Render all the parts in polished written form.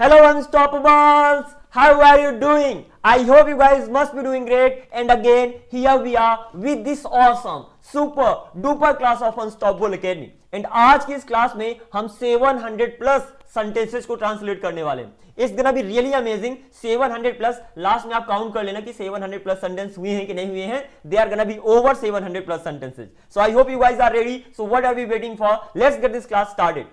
Hello Unstoppables! How are you doing? I hope you guys must be doing great. And again, here we are with this awesome, super duper class of Unstoppable Academy. And आज की इस class में हम 700 plus sentences को translate करने वाले हैं. It's gonna be really amazing. 700 plus, last में आप काउंट कर लेना कि 700 प्लस सेंटेंस हुए हैं कि नहीं हुए हैं. They are gonna be over 700 plus sentences. So I hope you guys are ready. So what are we waiting for? Let's get this class started.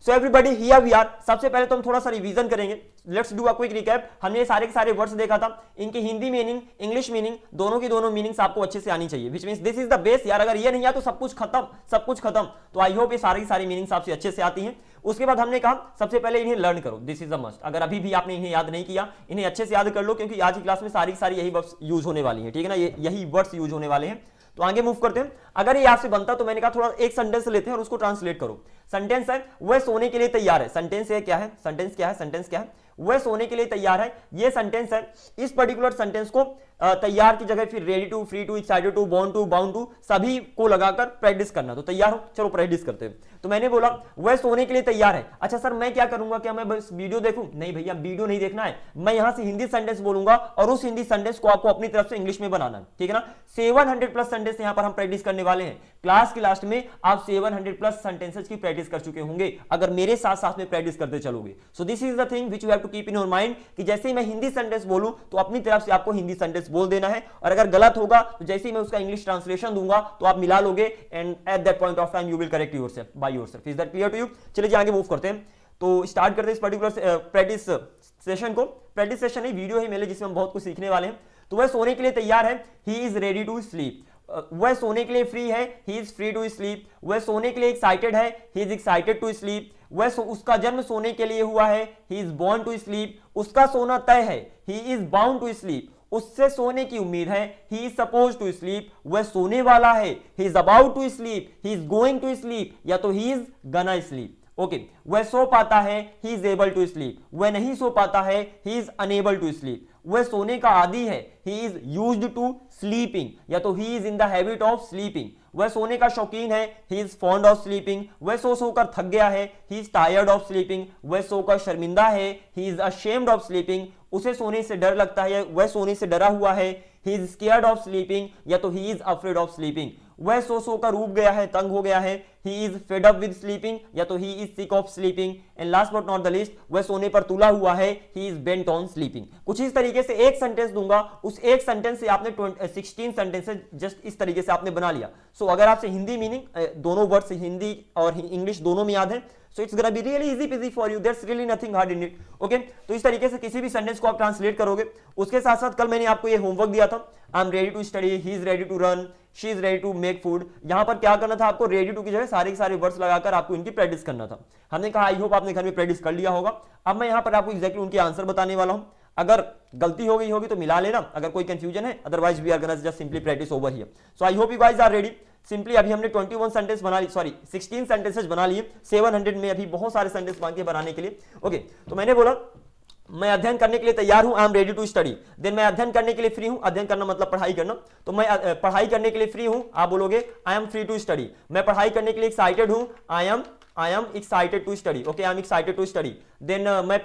So everybody, here we are. सबसे पहले तो हम थोड़ा सा रिवीजन करेंगे. Let's do a quick recap. हमने सारे के सारे वर्ड्स देखा था. इनकी हिंदी मीनिंग, इंग्लिश मीनिंग, दोनों की दोनों मीनिंग्स आपको अच्छे से आनी चाहिए. Which means this is the base यार. अगर ये नहीं आया तो सब कुछ खत्म, सब कुछ खत्म. तो आई होप ये सारी की सारी मीनिंग्स आपसे अच्छे से आती हैं. उसके बाद हमने कहा सबसे पहले इन्हें लर्न करो. This is a must. अगर अभी भी आपने इन्हें याद नहीं किया, इन्हें अच्छे से याद कर लो, क्योंकि आज की क्लास में सारी की सारी यही वर्ड्स यूज होने वाली है. ठीक है ना, यही वर्ड्स यूज होने वाले हैं. तो आगे मूव करते हैं. अगर ये आपसे बनता तो मैंने कहा थोड़ा एक सेंटेंस लेते हैं और उसको ट्रांसलेट करो. सेंटेंस है वह सोने के लिए तैयार है. सेंटेंस है क्या है? सेंटेंस क्या है? सेंटेंस क्या है? वह सोने के लिए तैयार है. ये सेंटेंस है. इस पर्टिकुलर सेंटेंस को तैयार की जगह फिर ready to, free to, excited to, born to, bound to सभी को लगाकर प्रैक्टिस करना. तो तैयार हो, चलो प्रैक्टिस करते हैं. तो मैंने बोला वह सोने के लिए तैयार है. अच्छा सर, मैं क्या करूंगा? क्या मैं बस वीडियो देखूं? नहीं भैया, वीडियो नहीं देखना है. मैं यहां से हिंदी सेंटेंस बोलूंगा और उस हिंदी सेंटेंस को आपको अपनी तरफ से इंग्लिश में बनाना है. ठीक है ना. 700 प्लस सेंटेंस यहां पर हम प्रैक्टिस करने वाले हैं. क्लास के लास्ट में आप 700 प्लस सेंटेंसेस की प्रैक्टिस कर चुके होंगे अगर मेरे साथ साथ में प्रैक्टिस करते चलोगे. So this is the thing which you have to keep in your mind कि जैसे ही मैं हिंदी सेंटेंस बोलूं तो अपनी तरफ से आपको हिंदी सेंटेंस बोल देना है. और अगर गलत होगा तो जैसे ही मैं उसका इंग्लिश ट्रांसलेशन दूंगा तो आप मिला लोगे. And at that point of time you will correct yourself by yourself. Is that clear to you? चलिए आगे मूव करते हैं. तो स्टार्ट करते हैं इस पर्टिकुलर प्रैक्टिस सेशन को. प्रैक्टिस सेशन नहीं, वीडियो ही मेरे, जिसमें हम बहुत कुछ सीखने वाले हैं. तो वह सोने के लिए तैयार है. He is ready to sleep. वह सोने के लिए फ्री है. He is free to sleep. वह सोने के लिए एक्साइटेड है. He is excited to sleep. वह उसका जन्म सोने के लिए हुआ है. He is born to sleep. उसका सोना तय है. He is bound to sleep. उससे सोने की उम्मीद है. He is suppose to sleep. वह सोने वाला है. He is about to sleep. He is going to sleep, या तो he is gonna sleep. Okay. वह सो पाता है. He is able to sleep. वह नहीं सो पाता है. He is unable to sleep. वह सोने का आदी है. He is used to sleeping, या तो he is in the habit of sleeping. वह सोने का शौकीन है. He is fond of sleeping. वह सो सोकर थक गया है. He is tired of sleeping. वह सोकर शर्मिंदा है. He is ashamed of sleeping. उसे सोने से डर लगता है. वह सोने से डरा हुआ है. He is scared of sleeping, या तो he is afraid of sleeping. वह सो सोकर ऊब गया है, तंग हो गया है. He is fed up with sleeping, या तो he is sick of sleeping. And last but not the least, वह सोने पर तुला हुआ है. He is bent on sleeping. कुछ इस तरीके से एक सेंटेंस दूंगा. उस एक सेंटेंस से आपने 16 सेंटेंसेस जस्ट इस तरीके से आपने बना लिया. सो अगर आपसे हिंदी मीनिंग, दोनों वर्ड्स हिंदी और इंग्लिश दोनों में याद है, so it's gonna be really easy peasy for you. There's really nothing hard in it. Okay? तो इस तरीके से किसी भी सेंटेंस को आप ट्रांसलेट करोगे. उसके साथ साथ कल मैंने आपको ये होमवर्क दिया था. I am ready to study. He is ready to run. She is ready to make food. यहां पर क्या करना था आपको? रेडी टू की जगह सारे के सारे वर्ड्स लगाकर आपको इनकी प्रैक्टिस करना था. हमने कहा आई होप आपने घर में प्रैक्टिस कर लिया होगा. अब मैं यहां पर आपको एग्जैक्टली उनके आंसर बताने वाला हूं. अगर गलती हो गई होगी तो मिला लेना, अगर कोई कंफ्यूजन है. Otherwise we are gonna just simply practice over here. So I hope you guys are ready. Simply अभी हमने 21 सेंटेंस बना ली, सॉरी 16 सेंटेंसेस बना लिए. 700 में अभी बहुत सारे सेंटेंस बाकी बनाने के लिए. ओके. तो मैंने बोला मैं अध्ययन करने के लिए तैयार हूं. I am ready to study. Then मैं अध्ययन करने के लिए फ्री हूं. अध्ययन करना मतलब पढ़ाई करना. तो मैं पढ़ाई करने के लिए फ्री हूं. आप बोलोगे I am free to study. मैं पढ़ाई करने के लिए एक्साइटेड हूं. I am excited to study. Okay, I am excited to study. Then मैं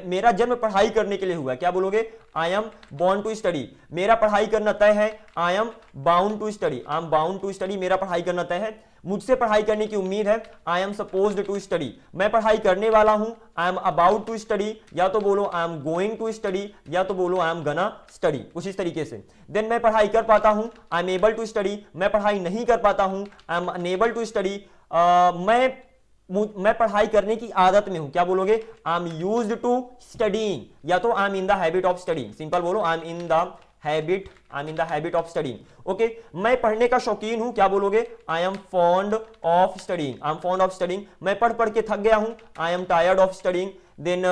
मेरा जन्म पढ़ाई करने के लिए हुआ है. क्या बोलोगे? I am born to study. मेरा पढ़ाई करना तय है. I am bound to study. I am bound to study. मेरा पढ़ाई करना तय है. मुझसे पढ़ाई करने की उम्मीद है. I am supposed to study. मैं पढ़ाई करने वाला हूं. I am about to study, या तो बोलो I am going to study, या तो बोलो आई एम गना स्टडी. कुछ इस तरीके से. देन मैं पढ़ाई कर पाता हूं. I am able to study. मैं पढ़ाई नहीं कर पाता हूं. I am unable to study. मैं पढ़ाई करने की आदत में हूं. क्या बोलोगे? I am used to studying, या तो I am in the habit of studying. Simple बोलो I am in the habit of studying. Okay. मैं पढ़ने का शौकीन हूं. क्या बोलोगे? I am fond of studying. I am fond of studying. मैं पढ़ पढ़ के थक गया हूं. I am tired of studying. Then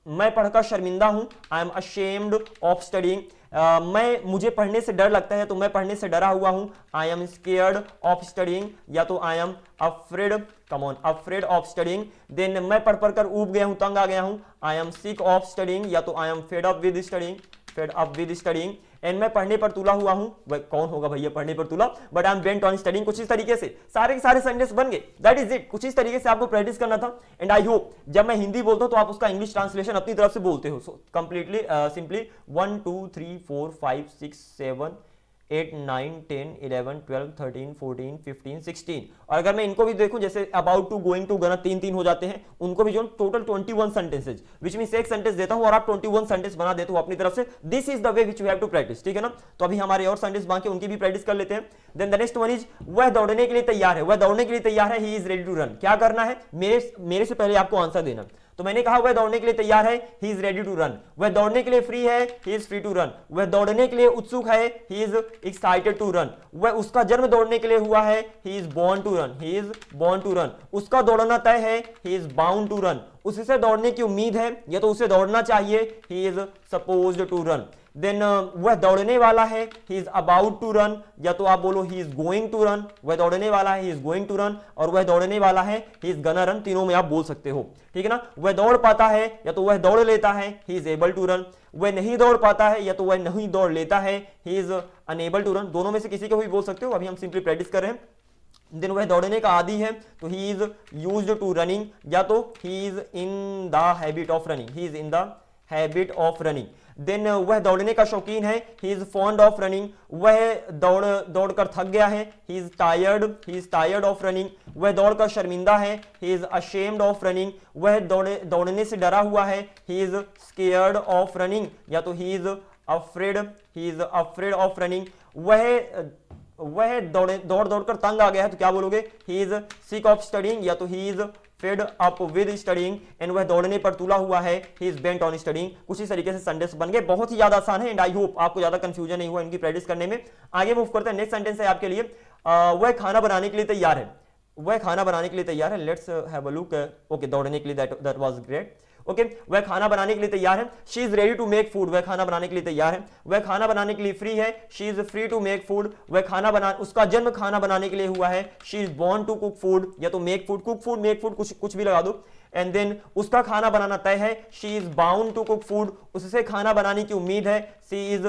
मैं पढ़कर शर्मिंदा हूं. I am ashamed of studying. मुझे पढ़ने से डर लगता है, तो मैं पढ़ने से डरा हुआ हूं. I am scared of studying, या तो I am afraid, come on, afraid of studying. Then मैं पढ़ पढ़ कर ऊब गया हूं, तंग आ गया हूं. I am sick of studying, या तो I am fed up with studying. And मैं पढ़ने पर तुला हुआ हूं, वह कौन होगा भैया पढ़ने पर तुला, but I am bent on studying, कुछ इस तरीके से सारे के सारे सेंटेंस बन गए, दैट इज इट, कुछ इस तरीके से आपको प्रैक्टिस करना था। एंड आई होप जब मैं हिंदी बोलता हूं तो आप उसका इंग्लिश ट्रांसलेशन अपनी तरफ से बोलते हो, सो कंप्लीटली सिंपली 1 2 3 4 5 6 7 8 9 10 11 12 13 14 15 16, और अगर मैं इनको भी देखूं जैसे अबाउट टू, गोइंग टू, गना 3 3 हो जाते हैं, उनको भी जो टोटल 21 सेंटेंसेज, विच मींस एक सेंटेंस देता हूं और आप 21 सेंटेंस बना देते हो अपनी तरफ से। This is the way which you have to practice, ठीक है ना। तो अभी हमारे और सेंटेंस बाकी उनकी भी प्रैक्टिस कर लेते हैं। Then the next one is वह दौड़ने के लिए तैयार है, वह दौड़ने के लिए तैयार है, he is ready to run. क्या करना है, मेरे से पहले आपको आंसर देना। तो मैंने कहा वह दौड़ने के लिए तैयार है, he is ready to run. वह दौड़ने के लिए फ्री है, he is free to run. वह दौड़ने के लिए उत्सुक है, he is excited to run. वह उसका जन्म दौड़ने के लिए हुआ है, he is born to run, he is born to run. उसका दौड़ना तय है, he is bound to run. उससे दौड़ने की उम्मीद है या तो उसे दौड़ना चाहिए, he is supposed to run. Then वह दौड़ने वाला है, he is about to run, या तो आप बोलो he is going to run. वह दौड़ने वाला है, he is going to run, और वह दौड़ने वाला है, ही इज गना रन। तीनों में आप बोल सकते हो, ठीक है ना। वह दौड़ पाता है या तो वह दौड़ लेता है, he is able to run. वह नहीं दौड़ पाता है या तो वह नहीं दौड़ लेता है, he is unable to run. दोनों में से किसी को भी बोल सकते हो, अभी हम सिंपली प्रैक्टिस कर रहे हैं। देन वह दौड़ने का आदी है तो he is used to running, या तो he is in the habit of running, he is in the habit of running. Then वह दौड़ने का शौकीन है, he is fond of running. वह दौड़कर थक गया है, he is tired of running. वह दौड़कर शर्मिंदा है, he is ashamed of running. वह दौड़ने से डरा हुआ है, he is scared of running, या तो he is afraid of running. वह दौड़कर तंग आ गया है, तो क्या बोलोगे, he is sick of studying, या तो he is fed up with studying. And वह दौड़ने पर तुला हुआ है, he is bent on studying. कुछ इस तरीके से सेंटेंस बन गए, बहुत ही ज्यादा आसान है। एंड आई होप आपको ज्यादा कंफ्यूजन नहीं हुआ इनकी प्रैक्टिस करने में। आगे मूव करते हैं, नेक्स्ट सेंटेंस है आपके लिए, वह खाना बनाने के लिए तैयार है, वह खाना बनाने के लिए तैयार है। Let's have a look. Okay, दौड़ने के लिए, दैट वाज ग्रेट। ओके, वह खाना बनाने के लिए तैयार है, she is ready to make food. वह खाना बनाने के लिए तैयार है। वह खाना बनाने के लिए फ्री है, she is free to make food. वह उसका जन्म खाना बनाने के लिए हुआ है, she is born to cook food, या तो make food, cook food, make food, कुछ भी लगा दो। एंड देन उसका खाना बनाना तय है, she is bound to cook food. उससे खाना बनाने की उम्मीद है, she is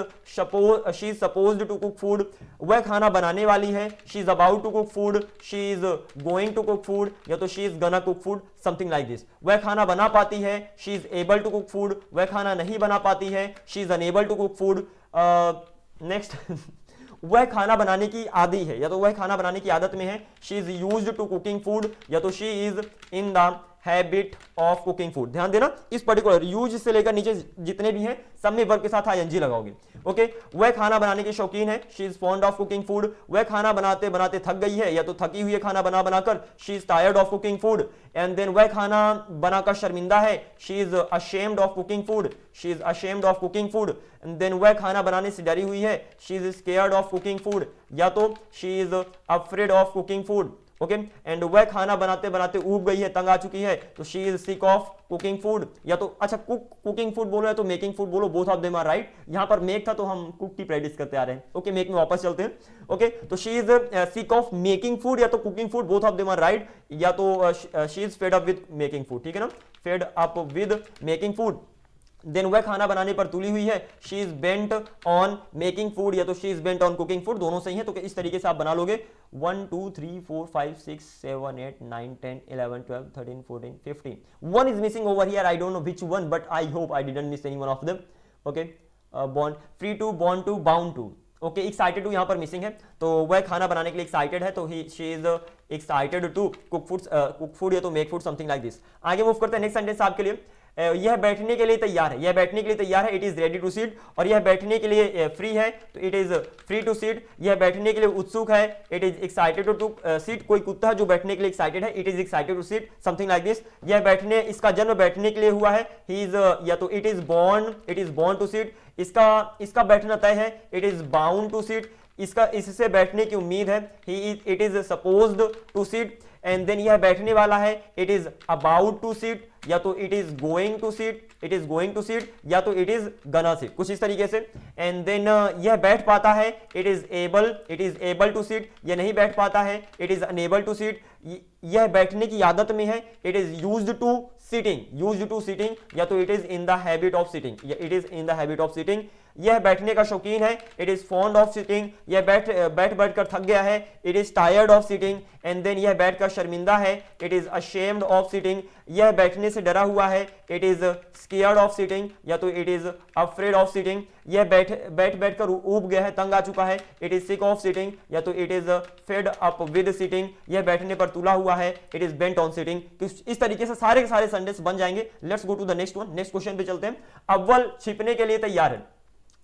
supposed to cook food. वह खाना बनाने वाली है, she is about to cook food, she is going to cook food, या तो she is gonna cook food, something like this. वह खाना बना पाती है, she is able to cook food. वह खाना नहीं बना पाती है, she is unable to cook food. Next वह खाना बनाने की आदी है, या तो वह खाना बनाने की आदत में है, she is used to cooking food, या तो she is in the habit of cooking food. ध्यान देना, इस पर्टिकुलर यूज से लेकर नीचे जितने भी हैं सब में वर्ब के साथ आईएनजी लगाओगे। ओके, वह खाना बनाने के शौकीन है, she is fond of cooking food. वह खाना बनाते बनाते थक गई है, या तो थकी हुई है खाना बना बनाकर, she is tired of cooking food. And then वह खाना बनाकर शर्मिंदा है, she is ashamed of cooking food, she is ashamed of cooking food. And then वह खाना बनाने से डरी हुई है, she is scared of cooking food, या तो she is afraid of cooking food. Okay, and वह खाना बनाते बनाते ऊब गई है, तंग आ चुकी है, तो she is sick of cooking food, या तो अच्छा कुकिंग फूड बोलो या तो मेकिंग फूड बोलो, both of them are right. यहां पर मेक था तो हम कुक की प्रैक्टिस करते आ रहे हैं। ओके, मेक में वापस चलते हैं। ओके, तो she is sick of making food या तो cooking food, both of them are right, या तो she is fed up with making food, ठीक है ना, fed up with making food. Then वह खाना बनाने पर तुली हुई है, she is bent on making food, या तो she is bent on cooking food, दोनों सही है। तो इस तरीके से आप बना लोगे 1 2 3 4 5 6 7 8 9 10 11 12 13 14 15। One is missing over here, I don't know which one, but I hope I didn't miss any one of them. Okay, born, free to, born to, bound to. Okay, excited to यहाँ पर missing है, तो वह खाना बनाने के लिए excited है, तो she is excited to cook food या तो make food, something like this. आगे मूव करते हैं, नेक्स्ट सेंटेंस आपके लिए, यह बैठने के लिए तैयार है, यह बैठने के लिए तैयार है, it is ready to seat. और यह बैठने के लिए फ्री है, तो it is free to seat. यह बैठने के लिए उत्सुक है, it is excited to seat. कोई कुत्ता है जो बैठने के लिए एक्साइटेड है, it is excited to seat, something like this. इसका जन्म बैठने के लिए हुआ है, ही इज, या तो it is born to seat. इसका बैठना तय है, it is bound to seat. इससे बैठने की उम्मीद है, it is supposed to seat. And then यह बैठने वाला है, it is about to seat, या तो it is going to seat, या तो इट इज गना सीट, कुछ इस तरीके से। एंड देन यह बैठ पाता है, it is able to seat. यह नहीं बैठ पाता है, it is unable to seat. यह बैठने की आदत में है, it is used to seating, या तो it is in the habit of seating, यह बैठने का शौकीन है, it is fond of sitting, यह बैठ कर थक गया है, it is tired of sitting, and then यह बैठकर शर्मिंदा है, it is ashamed of sitting, यह बैठने से डरा हुआ है, it is scared of sitting, या तो it is afraid of sitting, यह बैठ कर ऊब गया है, तंग आ चुका है, it is sick of sitting, या तो it is fed up with sitting, यह बैठने पर तुला हुआ है, it is bent on sitting. इस तरीके से सारे के सारे सेंटेंस बन जाएंगे। Let's go to the next one, next question पे चलते हैं। अव्वल छिपने के लिए तैयार है,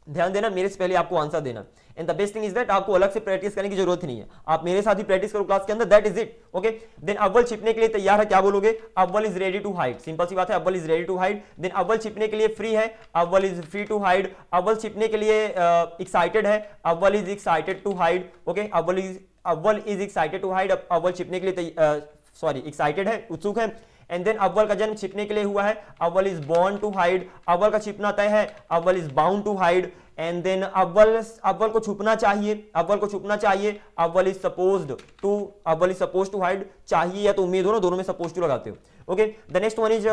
ध्यान देना, मेरे से पहले आपको आंसर देना, and the best thing is that आपको अलग से प्रैक्टिस करने की जरूरत नहीं है, आप मेरे साथ ही प्रैक्टिस करो क्लास के अंदर, that is it. Okay, then Awwal छिपने के लिए तैयार है, क्या बोलोगे? Awwal is ready to hide, simple सी बात है, Awwal is ready to hide. Then Awwal छिपने के लिए फ्री है, Awwal is free to hide. Awwal छिपने के लिए एक्साइटेड है, Awwal is excited to hide. Okay, Awwal is excited to hide, Awwal छिपने के लिए एक्साइटेड है, उत्सुक है। एंड देन अव्वल का जन्म छिपने के लिए हुआ है, Awwal is born to hide, अव्वल का छिपना तय है, Awwal is bound to hide. And then Awwal को छुपना चाहिए, अव्वल को छुपना चाहिए, अव्वल इज सपोज्ड टू हाइड, चाहिए या तो उम्मीद हो ना, दोनों में सपोज टू लगाते हो। Okay, the next one is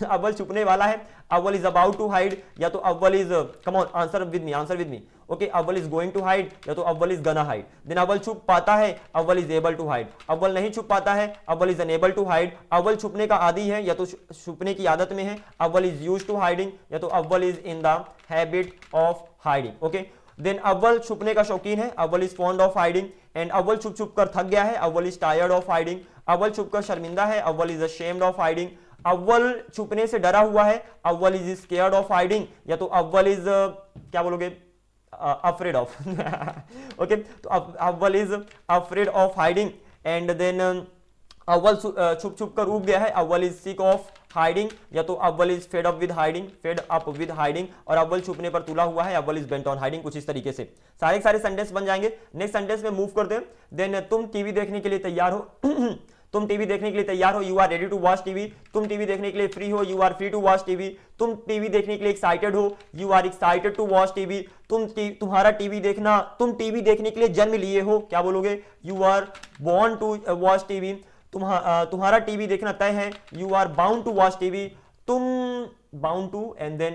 अव्वल छुपने वाला है, Awwal is about to hide, या तो Awwal is, come on answer with me. Okay, Awwal is going to hide, या तो अव्वल इज गना हाइड। देन अव्वल छुप पाता है, Awwal is able to hide, अव्वल नहीं छुप पाता है, Awwal is unable to hide. अव्वल छुपने का आदी है, या तो छुपने की आदत में है, Awwal is used to hiding, या तो Awwal is in the habit of hiding. Okay, then Awwal छुपने का शौकीन है, Awwal is fond of hiding, and Awwal छुप कर थक गया है, Awwal is tired of hiding. अव्वल छुप कर शर्मिंदा है, Awwal is ashamed of hiding. अव्वल छुपने से डरा हुआ है, Awwal is scared of hiding, या तो अव्वल इज क्या बोलोगे, अफ्रेड ऑफ। ओके, तो Awwal is afraid of hiding. And then Awwal छुप कर ऊब गया है, Awwal is sick of hiding, या तो Awwal is fed up with hiding, और अव्वल छुपने पर तुला हुआ है, Awwal is bent on hiding. कुछ इस तरीके से सारे सेंटेंस बन जाएंगे। नेक्स्ट सेंटेंस में मूव करते हैं। देन तुम टीवी देखने के लिए तैयार हो, तुम टीवी देखने के लिए तैयार हो, you are ready to watch TV. तुम टीवी देखने के लिए फ्री हो, you are free to watch TV. तुम टीवी देखने के लिए एक्साइटेड हो, you are excited to watch TV. तुम टीवी देखने के लिए जन्म लिए हो, क्या बोलोगे? You are born to watch TV. तुम्हारा टीवी देखना तय है, you are bound to watch TV. तुम बाउंड टू, एंड देन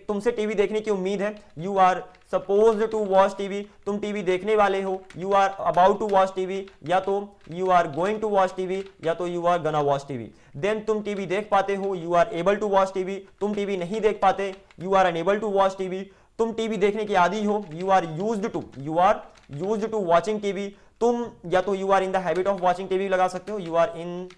तुमसे टीवी देखने की उम्मीद है, you are supposed to watch TV. तुम टीवी देखने वाले हो, you are about to watch TV, या तो you are going to watch TV, या तो you are gonna watch TV. Then तुम टीवी देख पाते हो, you are able to watch TV. तुम टीवी नहीं देख पाते, you are unable to watch TV. तुम टीवी देखने के आदी हो, you are used to watching TV. तुम या तो you are in the habit of watching TV लगा सकते हो, you are in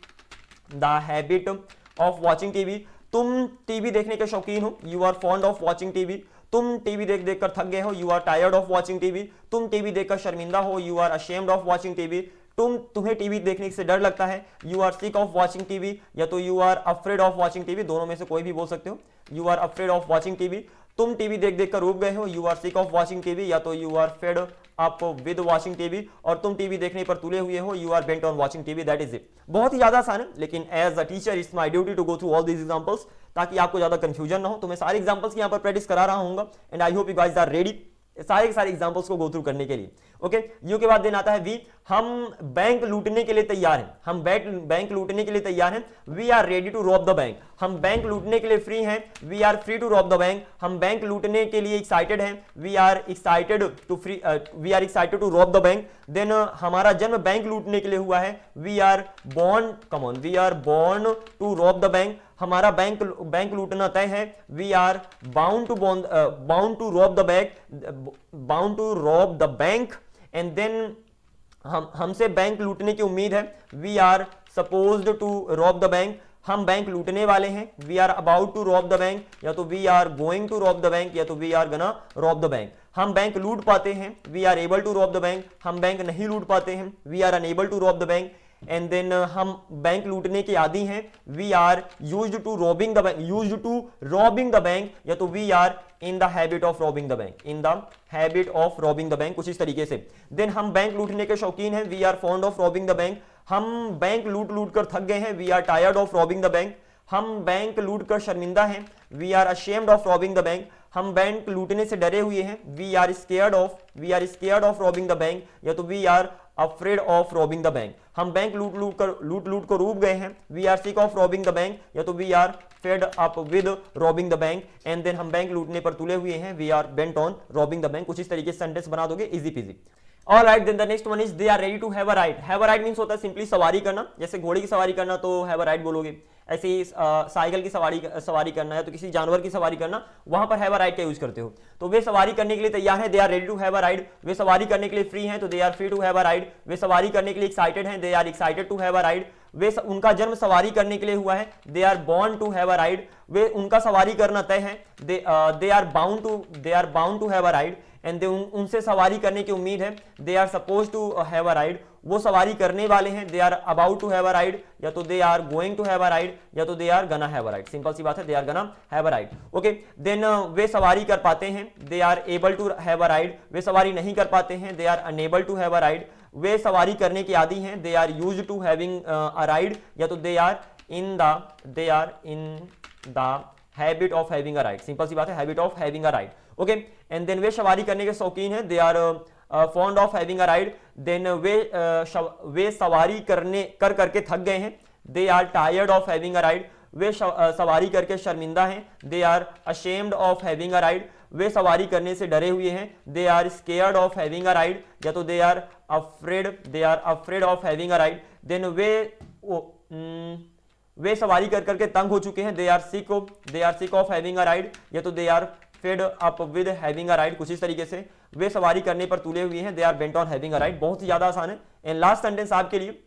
the habit of watching TV. तुम टीवी देखने के शौकीन हो, you are fond of watching TV. तुम टीवी देख कर थक गए हो, you are tired of watching TV. तुम टीवी देखकर शर्मिंदा हो, you are ashamed of watching TV. तुम्हें टीवी देखने से डर लगता है, you are sick of watching TV, या तो you are afraid of watching TV. दोनों में से कोई भी बोल सकते हो, you are afraid of watching TV. तुम टीवी देख कर ऊब गए हो, you are sick of watching TV, या तो you are fed up with watching TV. और तुम टीवी देखने पर तुले हुए हो, you are bent on watching TV. That is it. बहुत ही ज्यादा आसान है, लेकिन as a teacher it's my duty to go through all these examples, ताकि आपको ज्यादा कंफ्यूजन ना हो। तो मैं सारे एग्जांपल्स की यहाँ पर प्रैक्टिस करा रहा हूँ, and I hope you guys are ready सारे के सारे एग्जांपल्स को गो थ्रू करने के लिए। ओके, यू के बाद देन आता है वी। हम बैंक लूटने के लिए तैयार हैं, हम बैंक लूटने के लिए तैयार हैं। We are ready to rob the bank. हम बैंक लूटने के लिए फ्री हैं, we are free to rob the bank. हम बैंक लूटने के लिए एक्साइटेड हैं, we are excited to rob the bank. Then हमारा जन्म बैंक लूटने के लिए हुआ है, we are born to rob the bank. हमारा बैंक लूटना तय है, we are bound to rob the bank. And then हमसे बैंक लूटने की उम्मीद है, we are supposed to rob the bank. हम बैंक लूटने वाले हैं, we are about to rob the bank, या तो we are going to rob the bank, या तो we are gonna rob the bank. हम बैंक लूट पाते हैं, we are able to rob the bank. हम बैंक नहीं लूट पाते हैं, we are unable to rob the bank. And then हम बैंक लूटने के आदी हैं, we are used to robbing the bank, या तो we are in the habit of robbing the bank. कुछ इस तरीके से। देन हम बैंक लूटने के शौकीन हैं, we are fond of robbing the bank. हम बैंक लूट कर थक गए हैं, we are tired of robbing the bank. हम बैंक लूट कर शर्मिंदा हैं, we are ashamed of robbing the bank. हम बैंक लूटने से डरे हुए हैं, we are scared of robbing the bank, या तो we are afraid of robbing the bank. हम बैंक लूट कर ऊब गए हैं, we are sick of robbing the bank, या तो we are fed up with robbing the bank, and then हम बैंक लूटने पर तुले हुए हैं, we are bent on robbing the bank. कुछ इस तरीके से सेंटेंस बना दोगे, easy peasy. All right, then the next one is they are ready to have a ride. Have a ride means होता है सिंपली सवारी करना, जैसे घोड़े की सवारी करना तो have a ride बोलोगे, ऐसे ही साइकिल की सवारी करना है तो किसी जानवर की सवारी करना, वहां पर have a ride का यूज करते हो। तो वे सवारी करने के लिए तैयार हैं, they are ready to have a ride। वे सवारी करने के लिए फ्री हैं तो they are free to have a ride। वे सवारी करने के लिए एक्साइटेड हैं, they are excited to have a ride। वे उनका जन्म सवारी करने के लिए हुआ है, they are born to have a ride। वे उनका सवारी करना तय है, they are bound to have a ride। And उनसे सवारी करने की उम्मीद है, they are suppose to have a ride. वो सवारी करने वाले हैं, they are about to have a ride, या तो they are going to have a ride, या तो they are gonna have a ride. Simple सी बात है, they are gonna have a ride. Okay, then वे सवारी कर पाते हैं, they are able to have a ride. वे सवारी नहीं कर पाते हैं, they are unable to have a ride. वे सवारी करने के आदी हैं, they are used to having a ride, या तो they are in the habit of having a ride. Simple सी बात है, habit of having a ride. Okay, and then वे सवारी करने के शौकीन हैं, they are fond of having a ride. Then वे सवारी करके थक गए हैं, they are tired of having a ride. वे सवारी करके शर्मिंदा हैं, they are ashamed of having a ride. वे सवारी करने से डरे हुए हैं, they are scared of having a ride, या तो they are afraid of having a ride. Then वे सवारी करके तंग हो चुके हैं, they are sick of having a ride, या तो they are fed up with having a ride. कुछ इस तरीके से वे सवारी करने पर तुले हुए हैं, they are bent on having a ride. बहुत ही ज्यादा आसान है। एंड लास्ट सेंटेंस आपके लिए,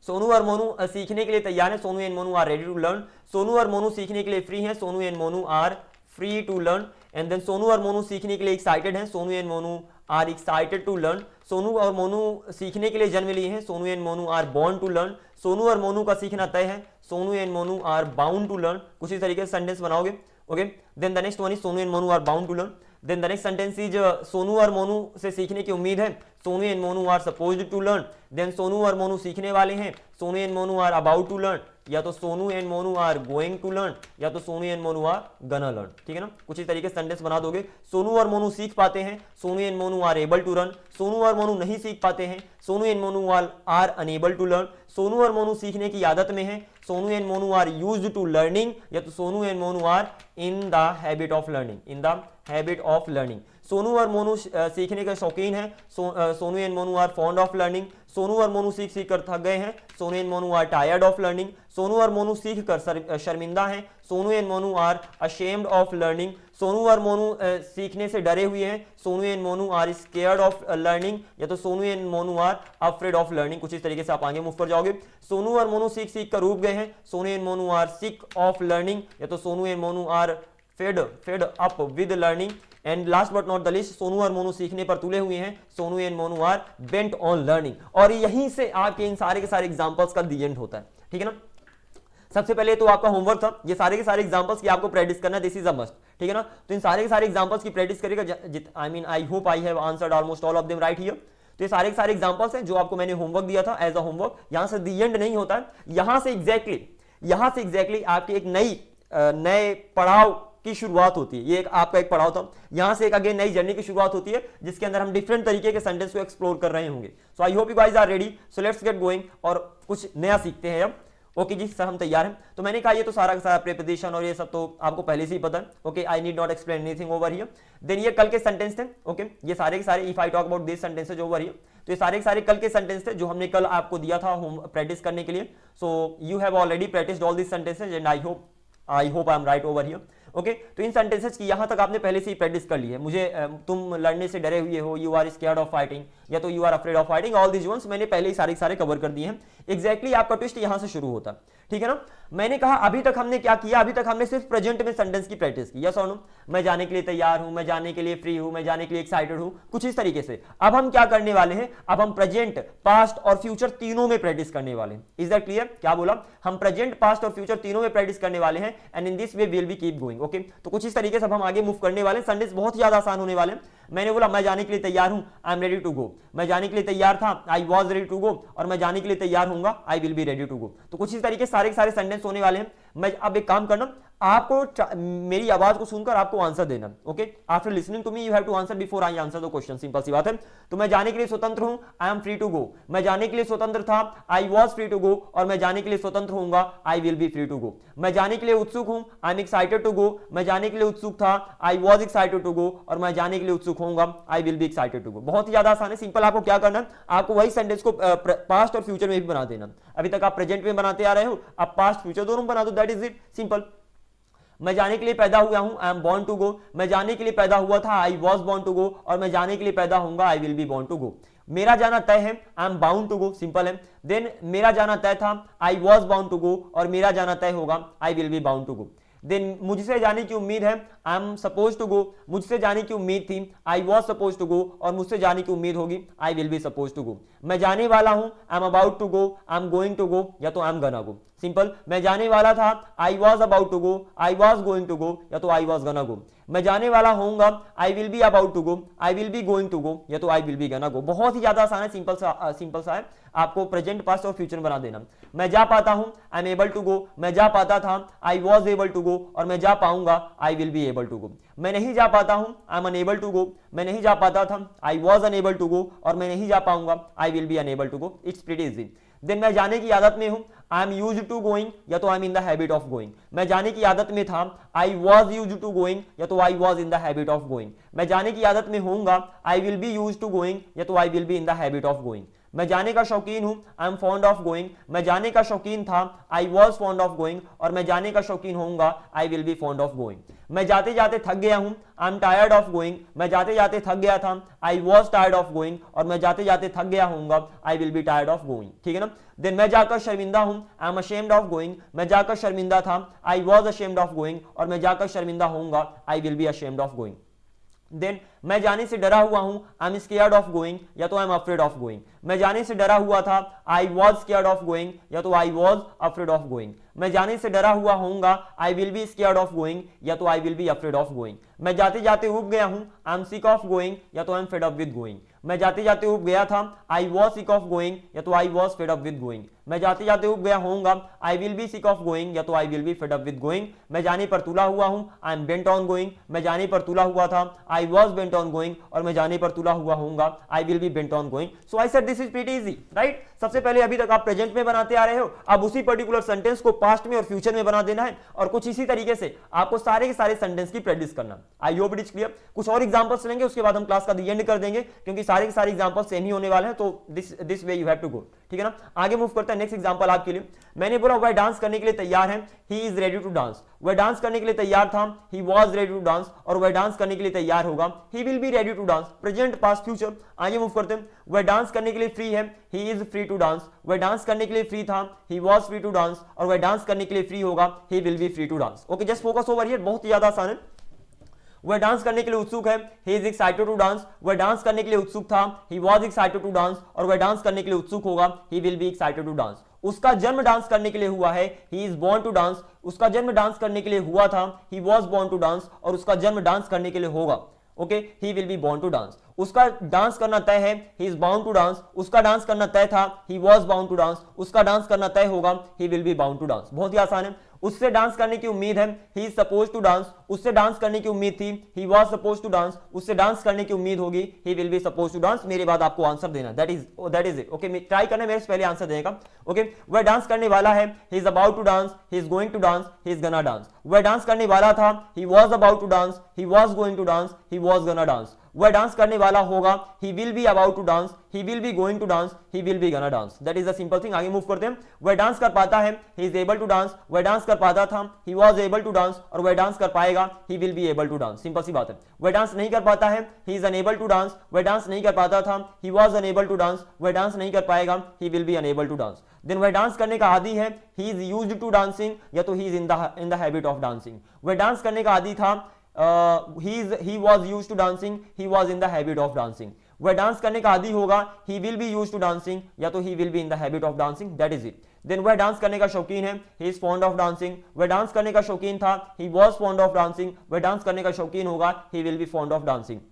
सोनू और मोनू सीखने के लिए तैयार हैं, Sonu and Monu are ready to learn. Sonu और मोनू सीखने के लिए फ्री हैं, Sonu and Monu are free to learn. And then Sonu और मोनू सीखने के लिए एक्साइटेड हैं, Sonu and Monu are excited to learn. Sonu और मोनू सीखने के लिए जन्म लिए हैं, Sonu and Monu are born to learn. Sonu और मोनू का सीखना तय है, Sonu and Monu are bound to learn. कुछ इस तरीके से सेंटेंस बनाओगे। Okay, then the next one is Sonu and Monu are bound to learn. Then the next sentence is Sonu और मोनू से सीखने की उम्मीद है, Sonu and Monu are supposed to learn. Then Sonu और मोनू सीखने वाले हैं, Sonu and Monu are about to learn, या तो Sonu and Monu are going to learn, या तो Sonu and Monu are gonna learn. ठीक है ना, कुछ इस तरीके से सेंटेंस बना दोगे। सोनू और मोनू सीख पाते हैं, Sonu and Monu are able to run. Sonu और मोनू नहीं सीख पाते हैं, Sonu and Monu are unable to learn. Sonu और मोनू सीखने की आदत में है, Sonu and Monu are used to learning, या तो Sonu and Monu are in the habit of learning. Sonu और मोनू सीखने के शौकीन हैं, Sonu and Monu are fond of learning. Sonu और मोनू सीख कर थक गए हैं, Sonu and Monu are tired of learning. Sonu और मोनू सीख कर शर्मिंदा हैं, Sonu and Monu are ashamed of learning. Sonu और मोनू सीखने से डरे हुए हैं, Sonu and Monu are scared of learning, या तो Sonu and Monu are afraid of learning. कुछ इस तरीके से आप आगे मूव कर जाओगे। सोनू और मोनू सीख कर ऊब गए हैं, Sonu and Monu are sick of learning, या तो Sonu and Monu are fed up with learning. And last but not the least, Sonu और मोनू सीखने पर तुले हुए हैं, Sonu and Monu are bent on learning. और यहीं से आपके इन सारे के सारे एग्जांपल्स का दी एंड होता है। ठीक है ना, सबसे पहले तो आपका होमवर्क था ये सारे के सारे एग्जांपल्स की आपको प्रैक्टिस करना, दिस इज अ मस्ट। ठीक है ना, तो इन सारे के सारे एग्जांपल्स की प्रैक्टिस करेगा। I hope I have answered almost all of them right here. तो ये सारे के सारे एग्जांपल्स हैं जो आपको मैंने होमवर्क दिया था एज अ होमवर्क। यहां से दी एंड नहीं होता है, यहां से एग्जैक्टली आपकी एक नए पड़ाव की शुरुआत होती है। ये आपका एक पड़ाव था, यहां से एक अगेन नई जर्नी की शुरुआत होती है जिसके अंदर हम डिफरेंट तरीके के सेंटेंस को एक्सप्लोर कर रहे होंगे। So I hope you guys are ready, so let's get going और कुछ नया सीखते हैं अब। ओके जी सर, हम तैयार हैं। तो मैंने कहा ये तो सारा का सारा प्रीपोजिशन और ये सब तो आपको पहले से ही पता है। Okay, I need not explain anything over here. Then ये कल के सेंटेंस थे। ओके, ये सारे के सारे if I talk about this sentences over here, तो ये सारे के सारे कल के सेंटेंस थे जो हमने कल आपको दिया था होम प्रैक्टिस करने के लिए। So you have already practised all this sentences and I hope I am right over here. Okay, तो इन सेंटेंसेस की यहां तक आपने पहले से ही प्रैक्टिस कर ली है। मुझे तुम लड़ने से डरे हुए हो, you are scared of fighting, या तो you are afraid of fighting, all this once मैंने पहले ही सारे कवर कर दिए हैं। एग्जैक्टली आपका ट्विस्ट यहां से शुरू होता है। ठीक है ना, मैंने कहा अभी तक हमने क्या किया, अभी तक हमने सिर्फ प्रेजेंट में सेंटेंस की प्रैक्टिस की। यस और नो, मैं जाने के लिए तैयार हूं, मैं जाने के लिए फ्री हूं, मैं जाने के लिए एक्साइटेड हूं, कुछ इस तरीके से। अब हम क्या करने वाले हैं, अब हम प्रेजेंट, पास्ट और फ्यूचर तीनों में प्रैक्टिस करने वाले हैं। Is that clear? क्या बोला, हम प्रेजेंट, पास्ट और फ्यूचर तीनों में प्रैक्टिस करने वाले हैं and in this way we will be keep going. Okay, तो कुछ इस तरीके से हम आगे मूव करने वाले हैं। सेंटेंस बहुत ज्यादा आसान होने वाले हैं। मैंने बोला मैं जाने के लिए तैयार हूं, I am ready to go. मैं जाने के लिए तैयार था, I was ready to go, और मैं जाने के लिए तैयार हूंगा, I will be ready to go. तो कुछ इस तरीके सारे के सारे सेंटेंस होने वाले हैं। मैं अब एक काम करना, आपको मेरी आवाज को सुनकर आपको आंसर देना, okay. After listening to me you have to answer before I answer the question, simple सी बात है। तो मैं जाने के लिए स्वतंत्र हूं, I am free to go. मैं जाने के लिए स्वतंत्र था, I was free to go, और मैं जाने के लिए स्वतंत्र होऊंगा, I will be free to go. मैं जाने के लिए उत्सुक हूं, I am excited to go. मैं जाने के लिए उत्सुक था, I was excited to go, और मैं जाने के लिए उत्सुक होऊंगा, I will be excited to go. बहुत ही ज्यादा आसान है, सिंपल। आपको क्या करना है, आपको वही सेंटेंस को पास्ट और फ्यूचर में भी बना देना। अभी तक आप प्रेजेंट में बनाते आ रहे हो, अब पास्ट फ्यूचर दोनों बना दो, दैट इज इट, सिंपल। मैं जाने के लिए पैदा हुआ हूं, I am born to go. मैं जाने के लिए पैदा हुआ था, I was born to go, और मैं जाने के लिए पैदा होऊंगा, I will be born to go. मेरा जाना तय है, I am bound to go, simple है। देन मेरा जाना तय था, I was bound to go, और मेरा जाना तय होगा, I will be bound to go. Then मुझसे जाने की उम्मीद है, I am suppose to go. मुझसे जाने की उम्मीद थी, I was suppose to go, और मुझसे जाने की उम्मीद होगी, I will be suppose to go. मैं जाने वाला हूं, I am about to go, I am going to go, या तो आई एम गना गो, सिंपल। मैं जाने वाला था, I was about to go, I was going to go, या तो आई वॉज गना गो। मैं जाने वाला होऊंगा, I will be about to go, I will be going to go, या तो आई विल बी गना गो। बहुत ही ज्यादा आसान है, सिंपल सा है। आपको प्रेजेंट, पास्ट और फ्यूचर बना देना। मैं जा पाता हूं, I am able to go. मैं जा पाता था, I was able to go, और मैं जा पाऊंगा, I will be able to go. मैं नहीं जा पाता हूं, I am unable to go. मैं नहीं जा पाता था, I was unable to go, और मैं नहीं जा पाऊंगा, I will be unable to go. It's pretty easy. Then मैं जाने की आदत में हूं, I am used to going, या तो I am in the habit of going. मैं जाने की आदत में था, I was used to going, या तो I was in the habit of going. मैं जाने की आदत में होऊंगा, I will be used to going, या तो I will be in the habit of going. मैं जाने का शौकीन हूं, I am fond of going. मैं जाने का शौकीन था, I was fond of going, और मैं जाने का शौकीन होऊंगा, I will B fond of going. मैं जाते जाते थक गया हूं, I am tired of going. मैं जाते जाते थक गया था, I was tired of going, और मैं जाते जाते थक गया होऊंगा, I will be tired of going, ठीक है ना। देन मैं जाकर शर्मिंदा हूं, I am ashamed of going. मैं जाकर शर्मिंदा था, I was ashamed of going, और मैं जाकर शर्मिंदा होऊंगा, I will be ashamed of going. Then मैं जाने से डरा हुआ हूं, I am scared of going, या तो I am afraid of going. मैं जाने से डरा हुआ था, I was scared of going, या तो I was afraid of going. मैं जाने से डरा हुआ होऊंगा, I will be scared of going, या तो I will be afraid of going. मैं जाते जाते उब गया हूं, I am sick of going, या तो I am fed up with going. मैं जाते जाते उब गया था, I was sick of going, या तो I was fade up with going. मैं जाते जाते उब गया होऊंगा, I will B sick of going, या तो I will be fed up with going. मैं जाने पर तुला हुआ हूं, I M bent on going. मैं जाने पर तुला हुआ था, I was bent on going, और मैं जाने पर तुला हुआ होऊंगा, I will B bent on going. So I said this is pretty easy, right. सबसे पहले अभी तक आप प्रेजेंट में बनाते आ रहे हो, अब उसी पर्टिकुलर सेंटेंस को पास्ट में और फ्यूचर में बना देना है, और कुछ इसी तरीके से आपको सारे के सारे सेंटेंस की प्रैक्टिस करना। I hope it is clear. कुछ और एग्जांपल्स लेंगे, उसके बाद हम क्लास का द एंड कर देंगे, क्योंकि सारे के सारे एग्जांपल्स सेम ही होने वाले हैं, तो this way you have to go, ठीक है ना। आगे मूव करते हैं, नेक्स्ट एग्जांपल आपके लिए। मैंने बोला वह डांस करने के लिए तैयार है, he is ready to dance. वह डांस करने के लिए तैयार था, he was ready to dance, और वह डांस करने के लिए तैयार होगा, he will be ready to dance. Present, past, future. आगे मूव करते हैं। वह डांस करने के लिए फ्री है, he is free to dance. वह डांस करने के लिए फ्री था, he was free to dance, और वह डांस करने के लिए फ्री होगा, he will be free to dance. Okay, just focus over here, बहुत ही ज्यादा आसान है। वह डांस करने के लिए उत्सुक है, he is excited to dance. वह डांस करने के लिए उत्सुक था, he was excited to dance, और वह डांस करने के लिए उत्सुक होगा, he will be excited to dance. उसका जन्म डांस करने के लिए हुआ है, he is born to dance. उसका जन्म डांस करने के लिए हुआ था, he was born to dance, और उसका जन्म डांस करने के लिए होगा, okay, he will be born to dance. उसका डांस करना तय है, he is bound to dance. उसका डांस करना तय था, he was bound to dance. उसका डांस करना तय होगा, he will be bound to dance. बहुत ही आसान है। उससे डांस करने की उम्मीद है, he is suppose to dance. उससे डांस करने की उम्मीद थी, he was suppose to dance. उससे डांस करने की उम्मीद होगी, he will be suppose to dance. मेरे बाद आपको आंसर देना, that is it. Okay, try करना मेरे से पहले आंसर देने का। ओके, वह डांस करने वाला है, he is about to dance, he is going to dance, he is gonna dance. वह डांस करने वाला था, he was about to dance, he was going to dance, he was gonna dance. वह dance करने वाला होगा, he will be about to dance, he will be going to dance, he will be gonna dance. That is the simple thing. आगे move करते हैं। वह dance कर पाता है, he is able to dance. वह डांस कर पाता था, he was able to dance, और वह डांस कर पाएगा, he will be able to dance. Simple सी बात है। वह डांस नहीं कर पाता है, he is unable to dance. वह डांस नहीं कर पाता था, he was unable to dance. वह डांस नहीं कर पाएगा, he will be unable to dance. Then वह डांस करने का आदी है, he is used to dancing, या तो he is in the habit of dancing. वह डांस करने का आदी था, he was used to dancing, he was in the habit of dancing. वह डांस करने का आदी होगा, he will be used to dancing, या तो he will be in the habit of dancing. That is it. Then वह dance करने का शौकीन है, he is fond of dancing. वह डांस करने का शौकीन था, he was fond of dancing. वह डांस करने का शौकीन होगा, he will be fond of dancing.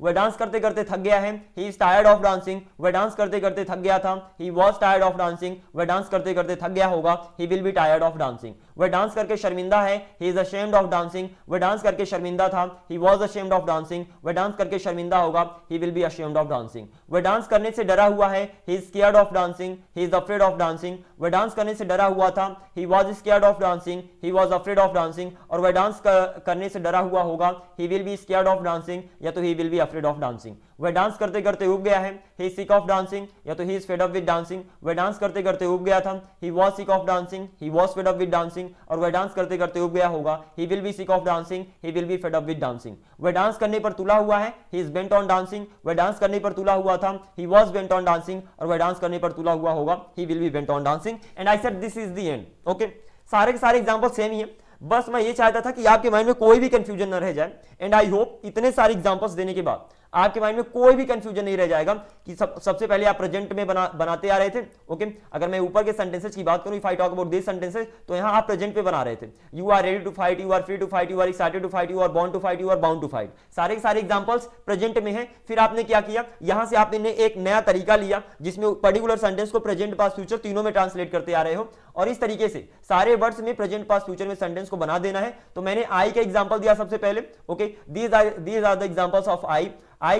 वह डांस करते करते थक गया है, he is tired of dancing. वह डांस करते करते थक गया था, he was tired of dancing. वह डांस करते करते थक गया होगा, he will be tired of dancing. वह डांस करके शर्मिंदा है, he is ashamed of dancing, वह डांस करके शर्मिंदा था, he was ashamed of dancing, वह डांस करके शर्मिंदा होगा, he will be ashamed of dancing, वह डांस करने से डरा हुआ है, he is scared of dancing, he is afraid of dancing, वह डांस करने से डरा हुआ था, he was scared of dancing, he was afraid of dancing, और वह डांस करने से डरा हुआ होगा, he will be scared of dancing या तो he will be afraid of dancing, वह डांस करते करते उब गया है, he is sick of dancing या तो he is fed up with dancing, वह डांस करते करते उब गया था, he was sick of dancing, he was fed up with dancing, और वह डांस करते करते उब गया होगा, he will be sick of dancing, he will be fed up with dancing, वह डांस करने पर तुला हुआ है, he is bent on dancing, वह डांस करने पर तुला हुआ था, he was bent on dancing, और वह डांस करने पर तुला हुआ होगा, he will be bent on dancing, and I said this is the end. Okay, सारे के सारे एग्जाम्पल सेम ही है, बस मैं ये चाहता था कि आपके माइंड में कोई भी कंफ्यूजन न रह जाए, एंड आई होप इतने सारे एग्जांपल्स देने के बाद आपके माइंड में कोई भी कंफ्यूजन नहीं रह जाएगा कि सबसे पहले आप प्रेजेंट में बनाते आ रहे थे. ओके, अगर मैं ऊपर के सेंटेंसेस की बात करूं, if I talk about this sentences, तो यहां आप प्रेजेंट पे बना रहे थे. You are ready to fight, you are free to fight, you are excited to fight, you are born to fight, you are bound to fight. सारे के सारे एग्जांपल्स प्रेजेंट में हैं. फिर आपने क्या किया, यहां से आपने एक नया तरीका लिया जिसमें पर्टिकुलर सेंटेंस को प्रेजेंट पास्ट फ्यूचर तीनों में ट्रांसलेट करते आ रहे हो, और इस तरीके से सारे वर्ड्स में प्रेजेंट पास्ट फ्यूचर में सेंटेंस को बना देना है. तो मैंने आई का एग्जांपल दिया सबसे पहले. Okay, these are the examples of I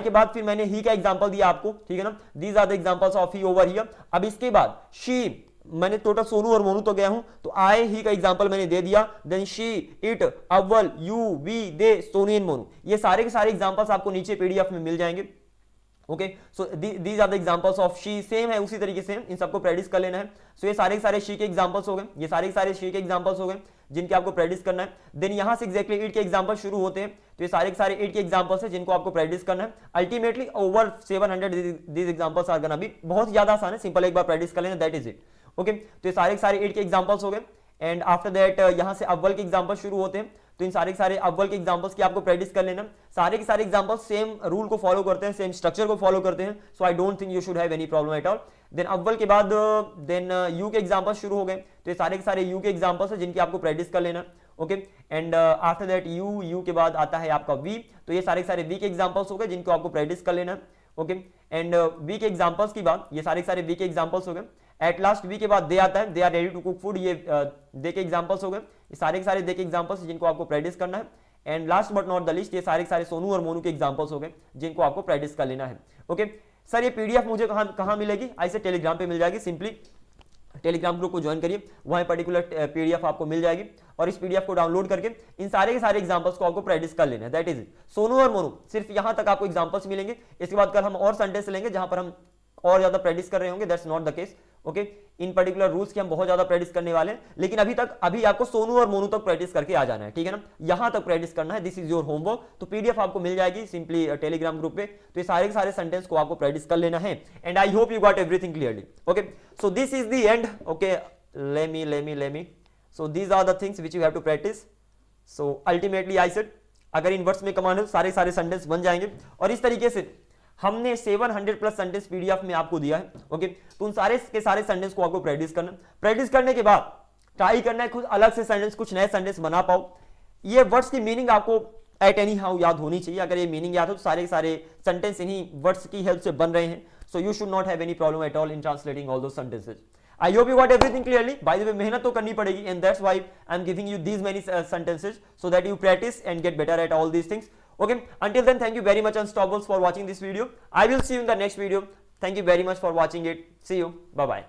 के बाद फिर मैंने ही का एग्जांपल दिया आपको, ठीक है ना. These are the examples of he over here. अब इसके बाद शी, मैंने टोटल सोनू और मोनू तो गया हूं, तो आई ही का एग्जांपल मैंने दे दिया. देन शी, इट, अव्वल, you, we, they, Sonu and Monu. ये सारे के सारे एग्जांपल्स आपको नीचे पीडीएफ में मिल जाएंगे. Okay, so these are the examples of she. Same है, उसी तरीके से इन सबको प्रैक्टिस कर लेना है. सो ये सारे के सारे शी के एग्जांपल्स हो गए, ये सारे के सारे शी के एग्जांपल्स हो गए जिनके आपको प्रैक्टिस करना है. देन यहां से एग्जैक्टली इट के एग्जांपल शुरू होते हैं, तो ये सारे के सारे इट के एग्जांपल्स हैं जिनको आपको प्रैक्टिस करना है. Ultimately over 700 these examples are gonna be. बहुत ज्यादा आसान है, सिंपल एक बार प्रैक्टिस कर लेना, दैट इज इट. ओके, तो ये सारे के सारे इट के एग्जांपल्स हो गए. एंड आफ्टर दैट यहां से अव्वल के एग्जांपल शुरू होते हैं, तो इन सारे के सारे अव्वल के एग्जांपल्स की आपको प्रैक्टिस कर लेना. सारे के सारे एग्जांपल्स सेम रूल को फॉलो करते हैं, सेम स्ट्रक्चर को फॉलो करते हैं. So I don't think you should have any problem at all. Then Awwal के बाद देन यू के एग्जांपल्स शुरू हो गए, तो ये सारे के सारे यू के एग्जांपल्स हैं जिनकी आपको प्रैक्टिस कर लेना. Okay, and after that you के बाद आता है आपका वी, तो ये सारे के सारे वी के एग्जांपल्स हो गए जिनको आपको प्रैक्टिस कर लेना. ओके, एंड वी के एग्जांपल्स के बाद ये सारे के सारे वी के एग्जांपल्स हो गए. एट लास्ट वी के बाद दे आता है, they are ready to cook food. ये दे के एग्जांपल्स हो गए. ये सारे के सारे दे के एग्जांपल्स जिनको आपको प्रैक्टिस करना है. And last but not the list, ये सारे के सारे सोनू और मोनू के एग्जांपल्स हो गए जिनको आपको प्रैक्टिस कर लेना है. ओके सर, ये पीडीएफ मुझे कहां मिलेगी? ऐसे टेलीग्राम पे मिल जाएगी. सिंपली टेलीग्राम ग्रुप को ज्वाइन करिए, वहां पर्टिकुलर पीडीएफ आपको मिल जाएगी, और इस पीडीएफ को डाउनलोड करके इन सारे के सारे एग्जांपल्स को आपको प्रैक्टिस कर लेना है. That is it. सोनू और मोनू सिर्फ यहां तक आपको एग्जांपल्स मिलेंगे. इसके बाद कल हम और सेंटेंस लेंगे जहां पर हम और ज्यादा प्रैक्टिस कर रहे होंगे. That's not the case. Okay, in particular rules की हम बहुत ज्यादा प्रैक्टिस करने वाले हैं, लेकिन अभी आपको सोनू और मोनू तक प्रैक्टिस करके आ जाना है, ठीक है ना. यहां तक प्रैक्टिस करना है. This is your homework. तो पीडीएफ आपको मिल जाएगी सिंपली टेलीग्राम ग्रुप पे. तो ये सारे के सारे सेंटेंस को आपको प्रैक्टिस कर लेना है. And I hope you got everything clearly. Okay, so this is the end. Okay, let me. So these are the things which you have to practice. So ultimately I said, अगर इन words में command हो सारे सारे sentence बन जाएंगे. और इस तरीके से हमने 700 प्लस सेंटेंस पीडीएफ में आपको दिया है. ओके, तो उन सारे के सारे सेंटेंस को आपको प्रैक्टिस करना. प्रैक्टिस करने के बाद ट्राई करना है कुछ अलग से सेंटेंस, कुछ नए सेंटेंस बना पाओ. ये वर्ड्स की मीनिंग आपको एट एनी हाउ याद होनी चाहिए. अगर ये मीनिंग याद हो तो सारे के सारे सेंटेंस इन्हीं वर्ड्स की हेल्प से बन रहे हैं. So you should not have any problem at all in translating all those sentences. I hope you got everything clearly. By the way, मेहनत तो करनी पड़ेगी, and that's why I'm giving you these many sentences so that you practice and get better at all these things. Okay, until then, thank you very much unstoppables for watching this video. I will see you in the next video. Thank you very much for watching it. See you. Bye bye.